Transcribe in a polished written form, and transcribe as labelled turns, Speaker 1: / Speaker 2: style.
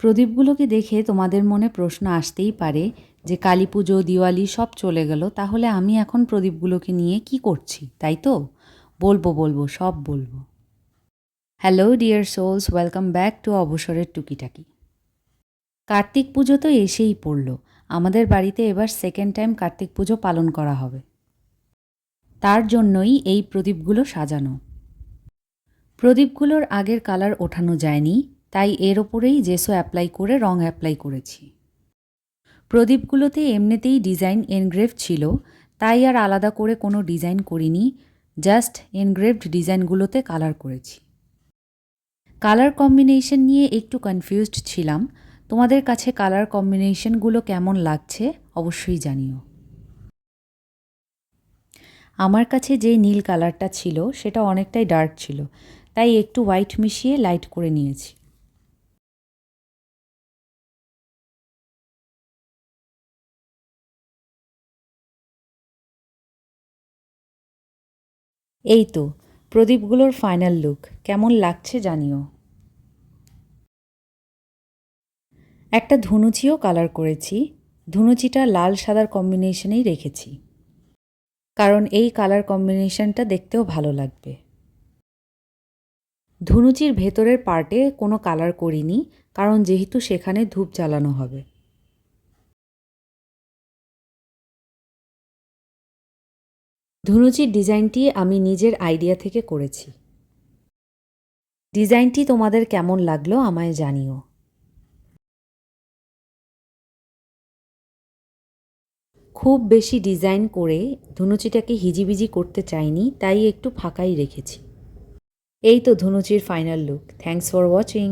Speaker 1: প্রদীপগুলোকে দেখে তোমাদের মনে প্রশ্ন আসতেই পারে যে কালী পুজো, দিওয়ালি সব চলে গেল, তাহলে আমি এখন প্রদীপগুলোকে নিয়ে কি করছি, তাই তো? বলবো সব বলবো। Hello dear souls, welcome back to অবসরের টুকিটাকি। কার্তিক পুজো তো এসেই পড়ল। আমাদের বাড়িতে এবার সেকেন্ড টাইম কার্তিক পুজো পালন করা হবে। তার জন্যই এই প্রদীপগুলো সাজানো। প্রদীপগুলোর আগের কালার ওঠানো যায়নি, তাই এর ওপরেই জেসো অ্যাপ্লাই করে রং অ্যাপ্লাই করেছি। প্রদীপগুলোতে এমনিতেই ডিজাইন এনগ্রেভ ছিল, তাই আর আলাদা করে কোনো ডিজাইন করিনি, জাস্ট এনগ্রেভড ডিজাইনগুলোতে কালার করেছি। কালার কম্বিনেশন নিয়ে একটু কনফিউজড ছিলাম। তোমাদের কাছে কালার কম্বিনেশনগুলো কেমন লাগছে অবশ্যই জানিও। আমার কাছে যে নীল কালারটা ছিল সেটা অনেকটাই ডার্ক ছিল, তাই একটু হোয়াইট মিশিয়ে লাইট করে নিয়েছি। এই তো প্রদীপগুলোর ফাইনাল লুক, কেমন লাগছে জানিও। একটা ধুনুচিও কালার করেছি। ধুনুচিটা লাল সাদার কম্বিনেশনেই রেখেছি, কারণ এই কালার কম্বিনেশনটা দেখতেও ভালো লাগবে। ধুনুচির ভেতরের পার্টে কোনো কালার করিনি, কারণ যেহেতু সেখানে ধূপ জ্বালানো হবে। ধুনুচির ডিজাইনটি আমি নিজের আইডিয়া থেকে করেছি। ডিজাইনটি তোমাদের কেমন লাগলো আমায় জানিও। খুব বেশি ডিজাইন করে ধুনুচিটাকে হিজিবিজি করতে চাইনি, তাই একটু ফাঁকাই রেখেছি। এই তো ধুনুচির final look. Thanks for watching.